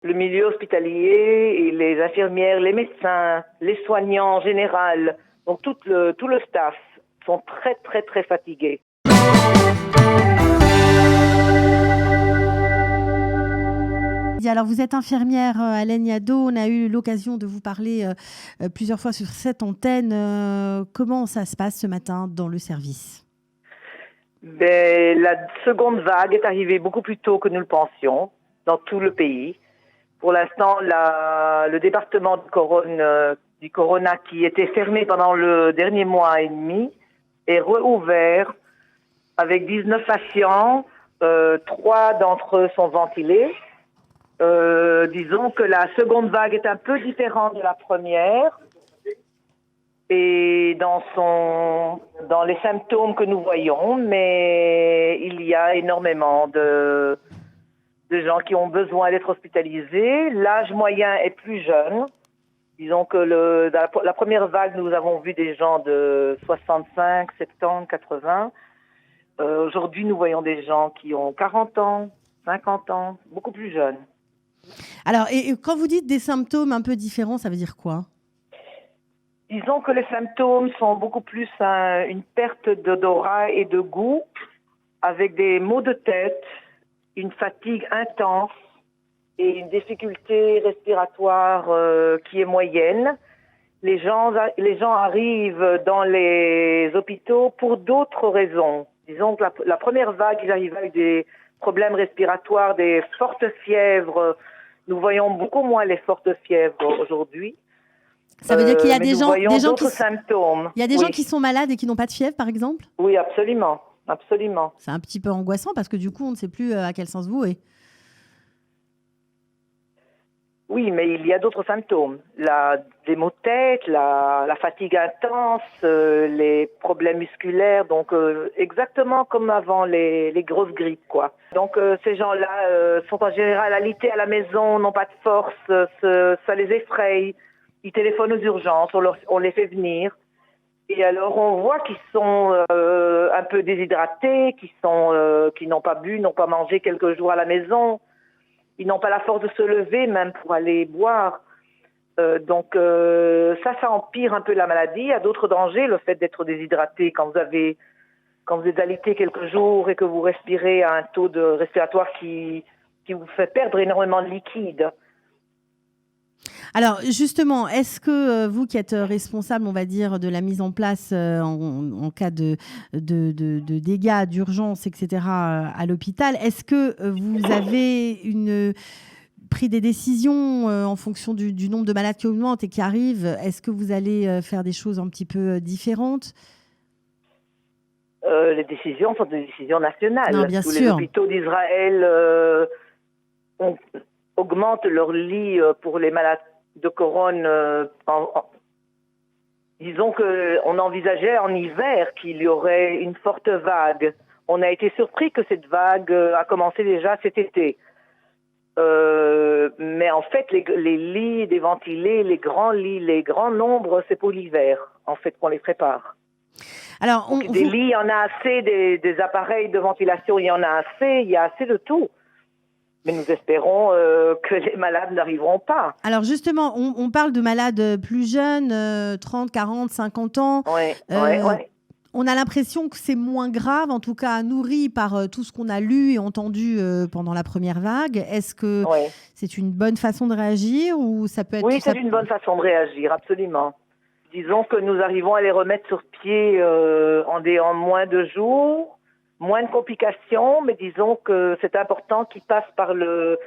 Le milieu hospitalier et les infirmières, les médecins, les soignants en général, donc tout le staff sont très très très fatigués. Alors, vous êtes infirmière, Alain Yaddo. On a eu l'occasion de vous parler plusieurs fois sur cette antenne. Comment ça se passe ce matin dans le service ? La seconde vague est arrivée beaucoup plus tôt que nous le pensions dans tout le pays. Pour l'instant, le département du Corona qui était fermé pendant le dernier mois et demi est rouvert avec 19 patients. 3 d'entre eux sont ventilés. Disons que la seconde vague est un peu différente de la première. Et dans les symptômes que nous voyons, mais il y a énormément de gens qui ont besoin d'être hospitalisés. L'âge moyen est plus jeune. Disons que la première vague, nous avons vu des gens de 65, 70, 80. Aujourd'hui, nous voyons des gens qui ont 40 ans, 50 ans, beaucoup plus jeunes. Alors, et quand vous dites des symptômes un peu différents, ça veut dire quoi ? Disons que les symptômes sont beaucoup plus une perte d'odorat et de goût, avec des maux de tête, une fatigue intense et une difficulté respiratoire qui est moyenne. Les gens arrivent dans les hôpitaux pour d'autres raisons. Disons que la première vague, ils arrivaient avec des problèmes respiratoires, des fortes fièvres. Nous voyons beaucoup moins les fortes fièvres aujourd'hui. Ça veut dire qu'il y a des gens symptômes. Il y a des gens qui sont malades et qui n'ont pas de fièvre, par exemple ? Oui, absolument. Absolument. C'est un petit peu angoissant parce que du coup, on ne sait plus à quel sens vouer. Oui, mais il y a d'autres symptômes. Des maux de tête, la fatigue intense, les problèmes musculaires, donc exactement comme avant les grosses grippes, quoi. Donc ces gens-là sont en général alités à la maison, n'ont pas de force, ça les effraie. Ils téléphonent aux urgences, on les fait venir. Et alors on voit qu'ils sont un peu déshydratés, qu'ils n'ont pas bu, n'ont pas mangé quelques jours à la maison. Ils n'ont pas la force de se lever même pour aller boire. Donc ça empire un peu la maladie. Il y a d'autres dangers, le fait d'être déshydraté quand vous êtes alité quelques jours et que vous respirez à un taux de respiratoire qui vous fait perdre énormément de liquide. Alors justement, est-ce que vous qui êtes responsable, on va dire, de la mise en place en cas de dégâts, d'urgence, etc. À l'hôpital, est-ce que vous avez pris des décisions en fonction du nombre de malades qui augmentent et qui arrivent ? Est-ce que vous allez faire des choses un petit peu différentes ? Les décisions sont des décisions nationales. Non, bien Tous sûr. les hôpitaux d'Israël augmentent leurs lits pour les malades de Corona. Disons qu'on envisageait en hiver qu'il y aurait une forte vague. On a été surpris que cette vague a commencé déjà cet été. Mais en fait, les lits déventilés, les grands lits, les grands nombres, c'est pour l'hiver, en fait, qu'on les prépare. Alors, lits, il y en a assez, des appareils de ventilation, il y en a assez, il y a assez de tout. Mais nous espérons que les malades n'arriveront pas. Alors justement, on parle de malades plus jeunes, 30, 40, 50 ans. Oui. On a l'impression que c'est moins grave, en tout cas nourri par tout ce qu'on a lu et entendu pendant la première vague. Est-ce que c'est une bonne façon de réagir ou ça peut être... Oui, c'est une bonne façon de réagir, absolument. Disons que nous arrivons à les remettre sur pied en moins de jours, moins de complications, mais disons que c'est important qu'ils passent par le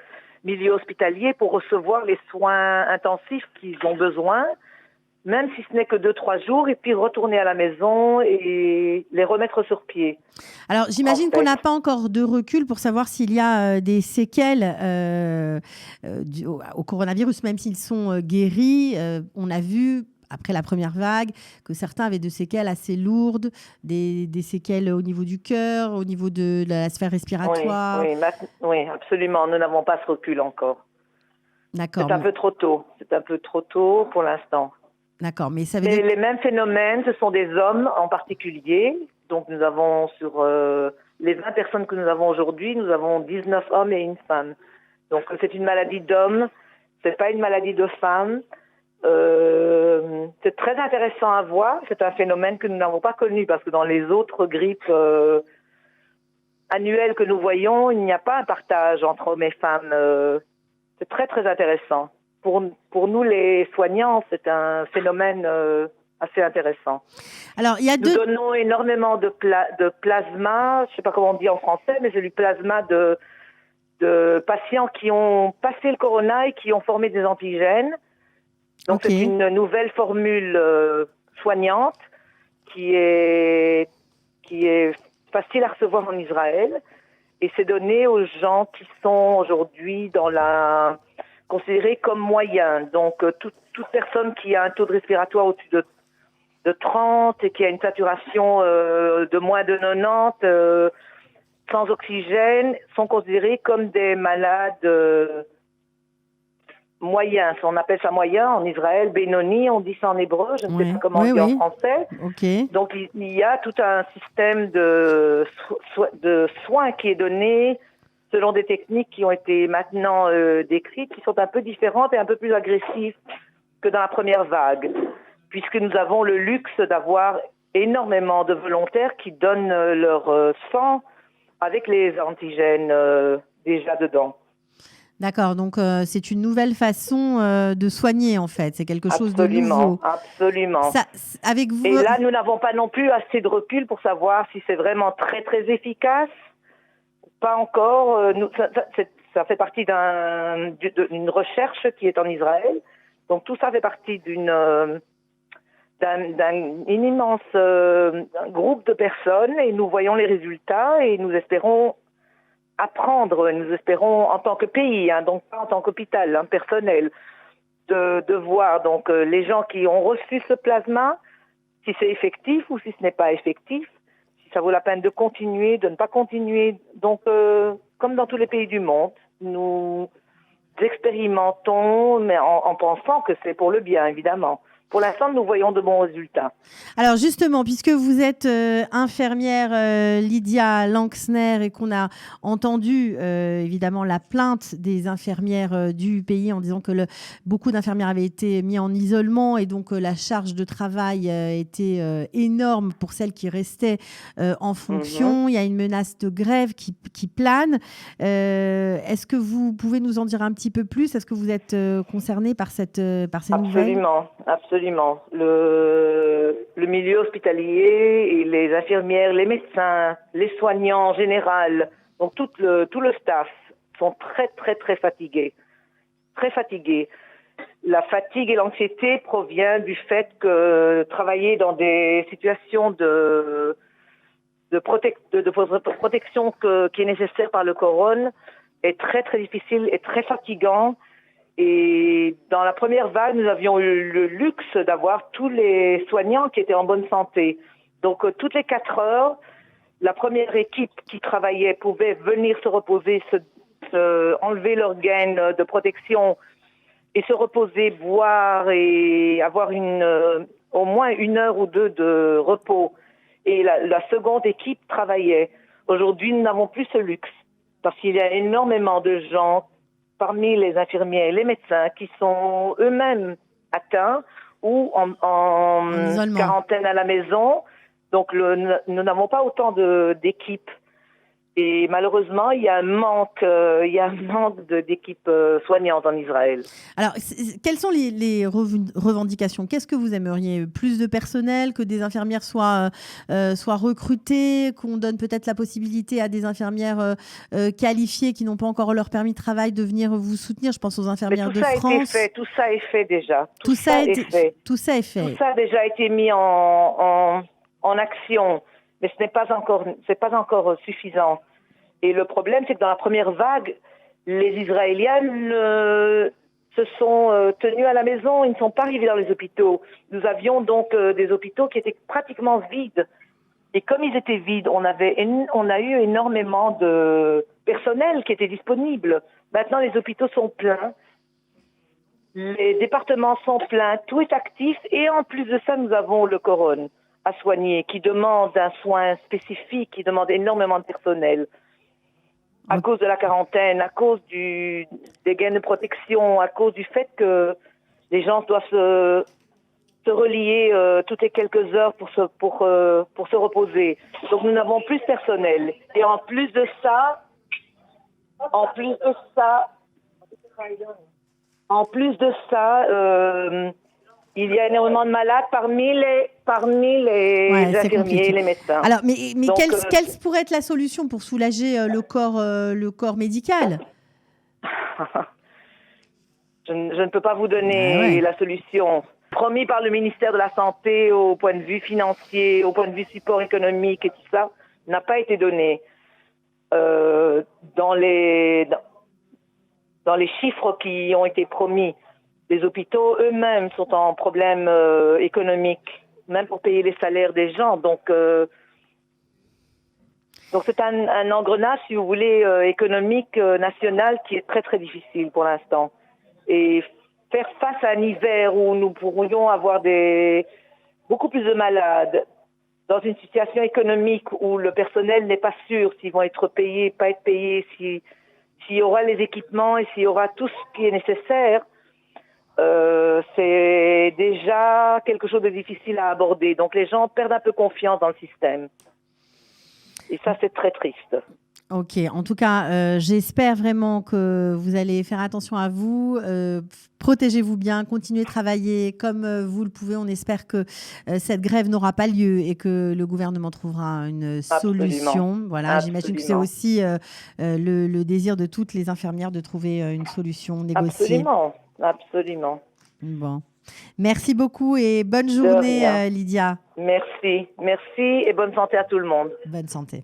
milieu hospitalier pour recevoir les soins intensifs qu'ils ont besoin, même si ce n'est que 2-3 jours, et puis retourner à la maison et les remettre sur pied. Alors, j'imagine qu'on n'a pas encore de recul pour savoir s'il y a des séquelles au coronavirus, même s'ils sont guéris. On a vu, après la première vague, que certains avaient des séquelles assez lourdes, des séquelles au niveau du cœur, au niveau de la sphère respiratoire. Oui, absolument. Nous n'avons pas ce recul encore. D'accord. C'est un peu trop tôt. C'est un peu trop tôt pour l'instant. D'accord, mais ça veut dire... Les mêmes phénomènes, ce sont des hommes en particulier. Donc nous avons sur les 20 personnes que nous avons aujourd'hui, nous avons 19 hommes et une femme. Donc c'est une maladie d'homme, c'est pas une maladie de femme. C'est très intéressant à voir. C'est un phénomène que nous n'avons pas connu parce que dans les autres grippes annuelles que nous voyons, il n'y a pas un partage entre hommes et femmes. C'est très très intéressant. Pour nous les soignants, c'est un phénomène assez intéressant. Alors, Nous donnons énormément de plasma, je ne sais pas comment on dit en français, mais c'est du plasma de patients qui ont passé le corona et qui ont formé des antigènes. Donc c'est une nouvelle formule soignante qui est facile à recevoir en Israël et c'est donné aux gens qui sont aujourd'hui considérés comme moyens. Donc toute personne qui a un taux de respiratoire au-dessus de 30 et qui a une saturation de moins de 90 sans oxygène sont considérés comme des malades moyens. On appelle ça moyen en Israël, Benoni, on dit ça en hébreu, je ne sais pas comment on dit en français. Donc il y a tout un système de soins qui est donné selon des techniques qui ont été maintenant décrites, qui sont un peu différentes et un peu plus agressives que dans la première vague, puisque nous avons le luxe d'avoir énormément de volontaires qui donnent leur sang avec les antigènes déjà dedans. D'accord, donc c'est une nouvelle façon de soigner en fait, c'est quelque chose de nouveau. Absolument. Avec vous... Et là, nous n'avons pas non plus assez de recul pour savoir si c'est vraiment très très efficace. Pas encore. Ça fait partie d'une recherche qui est en Israël. Donc tout ça fait partie d'un immense groupe de personnes et nous voyons les résultats et nous espérons apprendre, nous espérons en tant que pays, donc pas en tant qu'hôpital, personnel, de voir donc les gens qui ont reçu ce plasma, si c'est effectif ou si ce n'est pas effectif, si ça vaut la peine de continuer, de ne pas continuer. Donc, comme dans tous les pays du monde, nous expérimentons, mais en pensant que c'est pour le bien, évidemment. Pour l'instant, nous voyons de bons résultats. Alors justement, puisque vous êtes infirmière Lydia Lanxner et qu'on a entendu évidemment la plainte des infirmières du pays en disant que beaucoup d'infirmières avaient été mis en isolement et donc la charge de travail était énorme pour celles qui restaient en fonction. Il y a une menace de grève qui plane. Est-ce que vous pouvez nous en dire un petit peu plus ? Est-ce que vous êtes concernée par ces nouvelles ? Absolument. Le milieu hospitalier et les infirmières, les médecins, les soignants en général, donc tout le staff sont très très très fatigués. Très fatigués. La fatigue et l'anxiété proviennent du fait que travailler dans des situations de protection qui est nécessaire par le corona est très très difficile et très fatigant. Et dans la première vague, nous avions eu le luxe d'avoir tous les soignants qui étaient en bonne santé. Donc, toutes les 4 heures, la première équipe qui travaillait pouvait venir se reposer, enlever leur gaine de protection et se reposer, boire et avoir au moins 1 heure ou 2 de repos. Et la seconde équipe travaillait. Aujourd'hui, nous n'avons plus ce luxe parce qu'il y a énormément de gens parmi les infirmiers et les médecins qui sont eux-mêmes atteints ou en quarantaine à la maison. Donc, nous n'avons pas autant d'équipes. Et malheureusement, il y a un manque d'équipes soignantes en Israël. Alors, quelles sont les revendications ? Qu'est-ce que vous aimeriez ? Plus de personnel, que des infirmières soient recrutées, qu'on donne peut-être la possibilité à des infirmières qualifiées qui n'ont pas encore leur permis de travail de venir vous soutenir. Je pense aux infirmières de France. Tout ça est fait déjà. Tout ça est fait. Tout ça a déjà été mis en action. Mais c'est pas encore suffisant. Et le problème, c'est que dans la première vague, les Israéliens se sont tenus à la maison, ils ne sont pas arrivés dans les hôpitaux. Nous avions donc des hôpitaux qui étaient pratiquement vides. Et comme ils étaient vides, on a eu énormément de personnel qui était disponible. Maintenant, les hôpitaux sont pleins. Les départements sont pleins, tout est actif. Et en plus de ça, nous avons le corona à soigner, qui demande un soin spécifique, qui demande énormément de personnel. à cause de la quarantaine, à cause des gaines de protection, à cause du fait que les gens doivent se relier toutes les quelques heures pour se reposer. Donc nous n'avons plus de personnel. Et en plus de ça, il y a énormément de malades parmi les infirmiers et les médecins. Alors, mais donc, quelle pourrait être la solution pour soulager le corps médical? Je ne peux pas vous donner la solution. Promis par le ministère de la Santé au point de vue financier, au point de vue support économique et tout ça, n'a pas été donné. Dans les chiffres qui ont été promis, les hôpitaux eux-mêmes sont en problème économique, même pour payer les salaires des gens. Donc c'est un engrenage, si vous voulez, économique national qui est très très difficile pour l'instant. Et faire face à un hiver où nous pourrions avoir beaucoup plus de malades, dans une situation économique où le personnel n'est pas sûr s'ils vont être payés, pas être payés, s'il y aura les équipements et s'il y aura tout ce qui est nécessaire, c'est déjà quelque chose de difficile à aborder. Donc les gens perdent un peu confiance dans le système. Et ça, c'est très triste. Ok, en tout cas, j'espère vraiment que vous allez faire attention à vous, protégez-vous bien, continuez de travailler comme vous le pouvez. On espère que cette grève n'aura pas lieu et que le gouvernement trouvera une solution. Voilà, j'imagine que c'est aussi le désir de toutes les infirmières de trouver une solution négociée. Absolument. Bon. Merci beaucoup et bonne journée, Lydia. Merci et bonne santé à tout le monde. Bonne santé.